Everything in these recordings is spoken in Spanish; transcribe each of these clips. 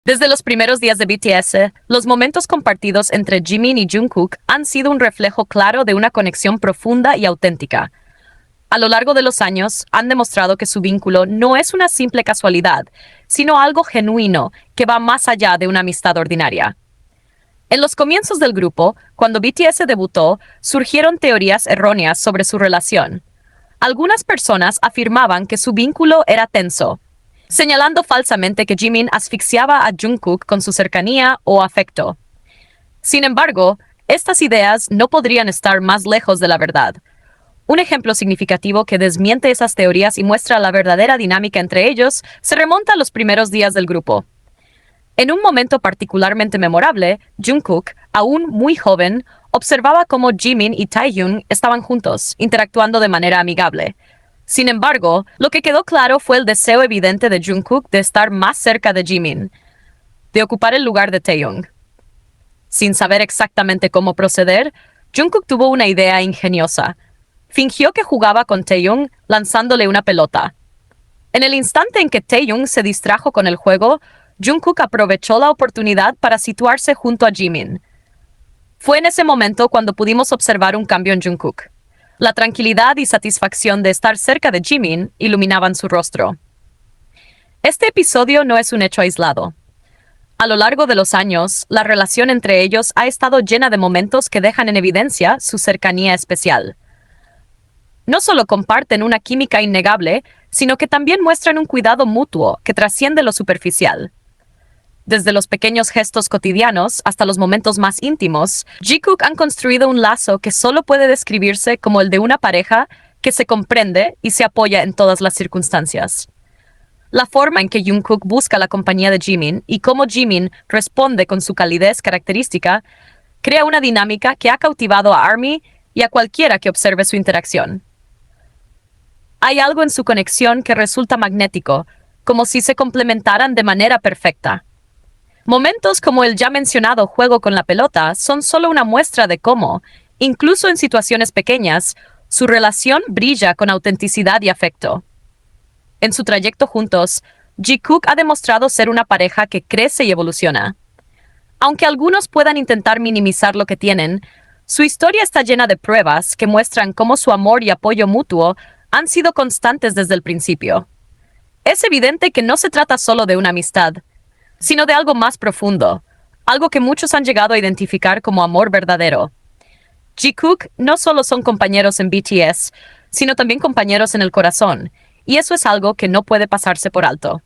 Desde los primeros días de BTS, los momentos compartidos entre Jimin y Jungkook han sido un reflejo claro de una conexión profunda y auténtica. A lo largo de los años, han demostrado que su vínculo no es una simple casualidad, sino algo genuino que va más allá de una amistad ordinaria. En los comienzos del grupo, cuando BTS debutó, surgieron teorías erróneas sobre su relación. Algunas personas afirmaban que su vínculo era tenso, señalando falsamente que Jimin asfixiaba a Jungkook con su cercanía o afecto. Sin embargo, estas ideas no podrían estar más lejos de la verdad. Un ejemplo significativo que desmiente esas teorías y muestra la verdadera dinámica entre ellos se remonta a los primeros días del grupo. En un momento particularmente memorable, Jungkook, aún muy joven, observaba cómo Jimin y Taehyung estaban juntos, interactuando de manera amigable. Sin embargo, lo que quedó claro fue el deseo evidente de Jungkook de estar más cerca de Jimin, de ocupar el lugar de Taehyung. Sin saber exactamente cómo proceder, Jungkook tuvo una idea ingeniosa. Fingió que jugaba con Taehyung lanzándole una pelota. En el instante en que Taehyung se distrajo con el juego, Jungkook aprovechó la oportunidad para situarse junto a Jimin. Fue en ese momento cuando pudimos observar un cambio en Jungkook. La tranquilidad y satisfacción de estar cerca de Jimin iluminaban su rostro. Este episodio no es un hecho aislado. A lo largo de los años, la relación entre ellos ha estado llena de momentos que dejan en evidencia su cercanía especial. No solo comparten una química innegable, sino que también muestran un cuidado mutuo que trasciende lo superficial. Desde los pequeños gestos cotidianos hasta los momentos más íntimos, Jikook han construido un lazo que solo puede describirse como el de una pareja que se comprende y se apoya en todas las circunstancias. La forma en que Jungkook busca la compañía de Jimin y cómo Jimin responde con su calidez característica crea una dinámica que ha cautivado a ARMY y a cualquiera que observe su interacción. Hay algo en su conexión que resulta magnético, como si se complementaran de manera perfecta. Momentos como el ya mencionado juego con la pelota son solo una muestra de cómo, incluso en situaciones pequeñas, su relación brilla con autenticidad y afecto. En su trayecto juntos, Jikook ha demostrado ser una pareja que crece y evoluciona. Aunque algunos puedan intentar minimizar lo que tienen, su historia está llena de pruebas que muestran cómo su amor y apoyo mutuo han sido constantes desde el principio. Es evidente que no se trata solo de una amistad, sino de algo más profundo, algo que muchos han llegado a identificar como amor verdadero. Jikook no solo son compañeros en BTS, sino también compañeros en el corazón, y eso es algo que no puede pasarse por alto.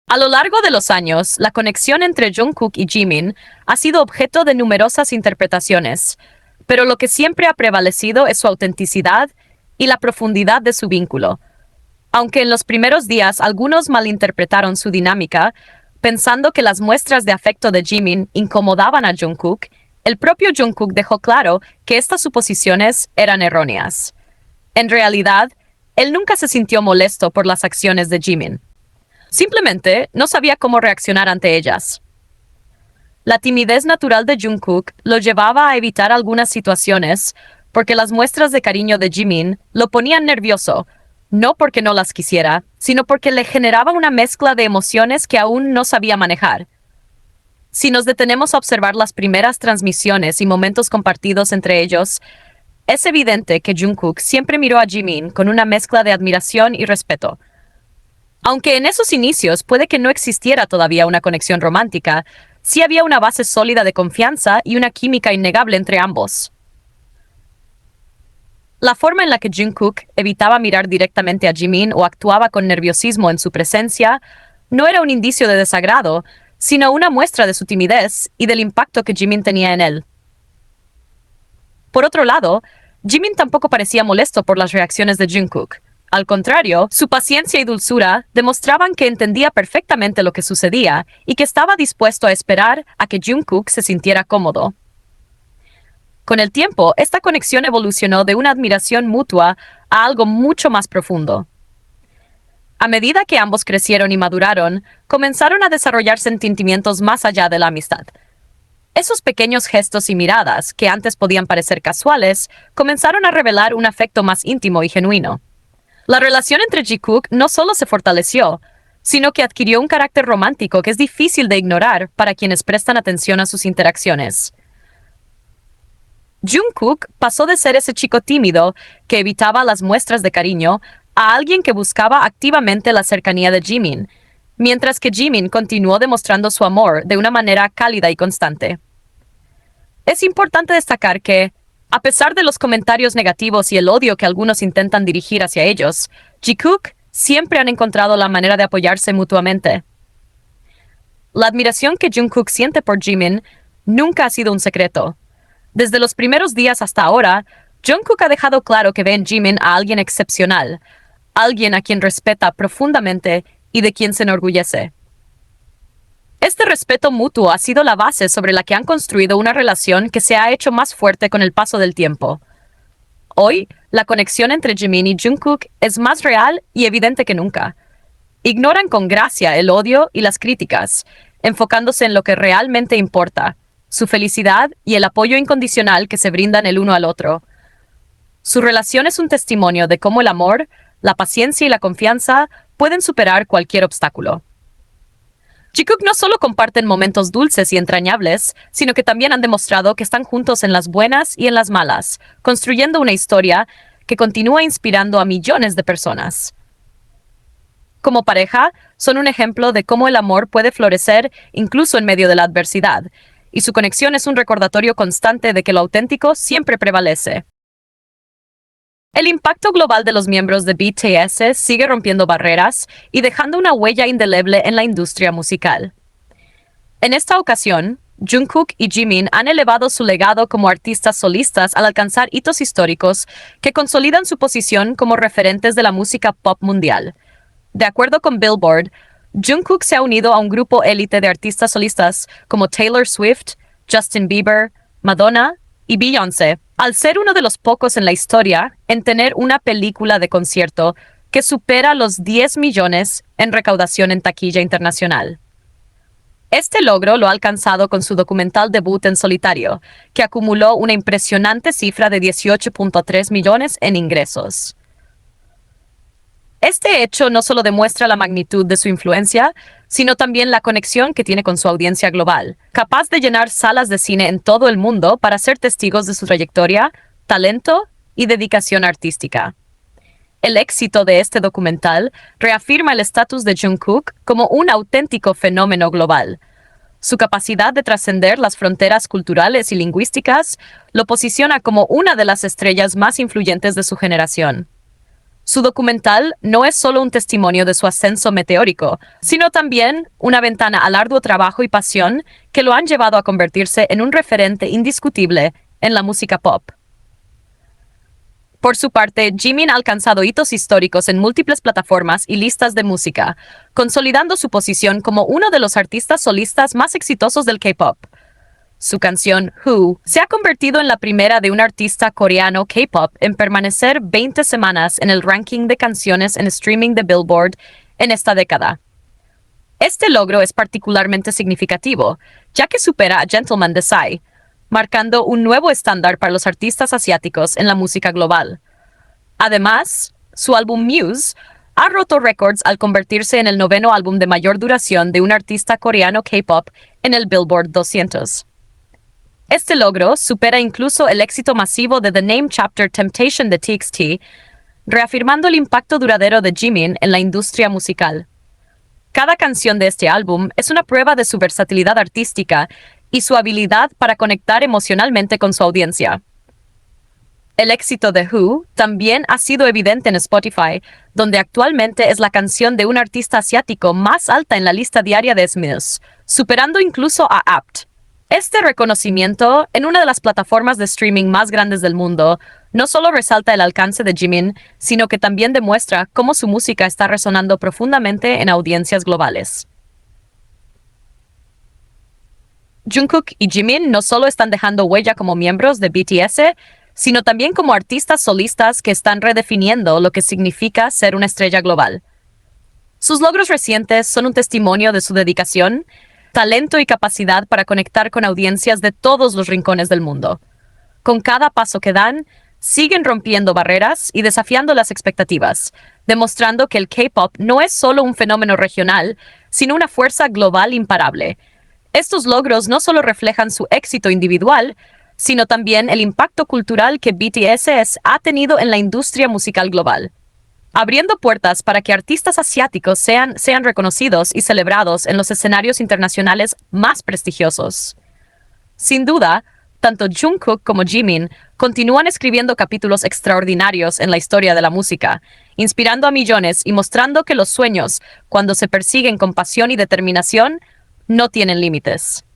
A lo largo de los años, la conexión entre Jungkook y Jimin ha sido objeto de numerosas interpretaciones, pero lo que siempre ha prevalecido es su autenticidad y la profundidad de su vínculo. Aunque en los primeros días algunos malinterpretaron su dinámica, pensando que las muestras de afecto de Jimin incomodaban a Jungkook, el propio Jungkook dejó claro que estas suposiciones eran erróneas. En realidad, él nunca se sintió molesto por las acciones de Jimin. Simplemente no sabía cómo reaccionar ante ellas. La timidez natural de Jungkook lo llevaba a evitar algunas situaciones porque las muestras de cariño de Jimin lo ponían nervioso, no porque no las quisiera, sino porque le generaba una mezcla de emociones que aún no sabía manejar. Si nos detenemos a observar las primeras transmisiones y momentos compartidos entre ellos, es evidente que Jungkook siempre miró a Jimin con una mezcla de admiración y respeto. Aunque en esos inicios puede que no existiera todavía una conexión romántica, sí había una base sólida de confianza y una química innegable entre ambos. La forma en la que Jungkook evitaba mirar directamente a Jimin o actuaba con nerviosismo en su presencia no era un indicio de desagrado, sino una muestra de su timidez y del impacto que Jimin tenía en él. Por otro lado, Jimin tampoco parecía molesto por las reacciones de Jungkook. Al contrario, su paciencia y dulzura demostraban que entendía perfectamente lo que sucedía y que estaba dispuesto a esperar a que Jungkook se sintiera cómodo. Con el tiempo, esta conexión evolucionó de una admiración mutua a algo mucho más profundo. A medida que ambos crecieron y maduraron, comenzaron a desarrollar sentimientos más allá de la amistad. Esos pequeños gestos y miradas, que antes podían parecer casuales, comenzaron a revelar un afecto más íntimo y genuino. La relación entre Jikook no solo se fortaleció, sino que adquirió un carácter romántico que es difícil de ignorar para quienes prestan atención a sus interacciones. Jungkook pasó de ser ese chico tímido que evitaba las muestras de cariño a alguien que buscaba activamente la cercanía de Jimin, mientras que Jimin continuó demostrando su amor de una manera cálida y constante. Es importante destacar que, a pesar de los comentarios negativos y el odio que algunos intentan dirigir hacia ellos, Jikook siempre han encontrado la manera de apoyarse mutuamente. La admiración que Jungkook siente por Jimin nunca ha sido un secreto. Desde los primeros días hasta ahora, Jungkook ha dejado claro que ve en Jimin a alguien excepcional, alguien a quien respeta profundamente y de quien se enorgullece. Este respeto mutuo ha sido la base sobre la que han construido una relación que se ha hecho más fuerte con el paso del tiempo. Hoy, la conexión entre Jimin y Jungkook es más real y evidente que nunca. Ignoran con gracia el odio y las críticas, enfocándose en lo que realmente importa, su felicidad y el apoyo incondicional que se brindan el uno al otro. Su relación es un testimonio de cómo el amor, la paciencia y la confianza pueden superar cualquier obstáculo. Jikook no solo comparten momentos dulces y entrañables, sino que también han demostrado que están juntos en las buenas y en las malas, construyendo una historia que continúa inspirando a millones de personas. Como pareja, son un ejemplo de cómo el amor puede florecer incluso en medio de la adversidad, y su conexión es un recordatorio constante de que lo auténtico siempre prevalece. El impacto global de los miembros de BTS sigue rompiendo barreras y dejando una huella indeleble en la industria musical. En esta ocasión, Jungkook y Jimin han elevado su legado como artistas solistas al alcanzar hitos históricos que consolidan su posición como referentes de la música pop mundial. De acuerdo con Billboard, Jungkook se ha unido a un grupo élite de artistas solistas como Taylor Swift, Justin Bieber, Madonna y Beyoncé, al ser uno de los pocos en la historia en tener una película de concierto que supera los 10 millones en recaudación en taquilla internacional. Este logro lo ha alcanzado con su documental debut en solitario, que acumuló una impresionante cifra de 18.3 millones en ingresos. Este hecho no solo demuestra la magnitud de su influencia, sino también la conexión que tiene con su audiencia global, capaz de llenar salas de cine en todo el mundo para ser testigos de su trayectoria, talento y dedicación artística. El éxito de este documental reafirma el estatus de Jungkook como un auténtico fenómeno global. Su capacidad de trascender las fronteras culturales y lingüísticas lo posiciona como una de las estrellas más influyentes de su generación. Su documental no es solo un testimonio de su ascenso meteórico, sino también una ventana al arduo trabajo y pasión que lo han llevado a convertirse en un referente indiscutible en la música pop. Por su parte, Jimin ha alcanzado hitos históricos en múltiples plataformas y listas de música, consolidando su posición como uno de los artistas solistas más exitosos del K-pop. Su canción Who se ha convertido en la primera de un artista coreano K-pop en permanecer 20 semanas en el ranking de canciones en streaming de Billboard en esta década. Este logro es particularmente significativo, ya que supera a Gentleman de Psy, marcando un nuevo estándar para los artistas asiáticos en la música global. Además, su álbum Muse ha roto récords al convertirse en el 9º álbum de mayor duración de un artista coreano K-pop en el Billboard 200. Este logro supera incluso el éxito masivo de The Name Chapter Temptation de TXT, reafirmando el impacto duradero de Jimin en la industria musical. Cada canción de este álbum es una prueba de su versatilidad artística y su habilidad para conectar emocionalmente con su audiencia. El éxito de Who también ha sido evidente en Spotify, donde actualmente es la canción de un artista asiático más alta en la lista diaria de SMILS, superando incluso a Apt. Este reconocimiento en una de las plataformas de streaming más grandes del mundo no solo resalta el alcance de Jimin, sino que también demuestra cómo su música está resonando profundamente en audiencias globales. Jungkook y Jimin no solo están dejando huella como miembros de BTS, sino también como artistas solistas que están redefiniendo lo que significa ser una estrella global. Sus logros recientes son un testimonio de su dedicación, talento y capacidad para conectar con audiencias de todos los rincones del mundo. Con cada paso que dan, siguen rompiendo barreras y desafiando las expectativas, demostrando que el K-pop no es solo un fenómeno regional, sino una fuerza global imparable. Estos logros no solo reflejan su éxito individual, sino también el impacto cultural que BTS ha tenido en la industria musical global, abriendo puertas para que artistas asiáticos sean reconocidos y celebrados en los escenarios internacionales más prestigiosos. Sin duda, tanto Jungkook como Jimin continúan escribiendo capítulos extraordinarios en la historia de la música, inspirando a millones y mostrando que los sueños, cuando se persiguen con pasión y determinación, no tienen límites.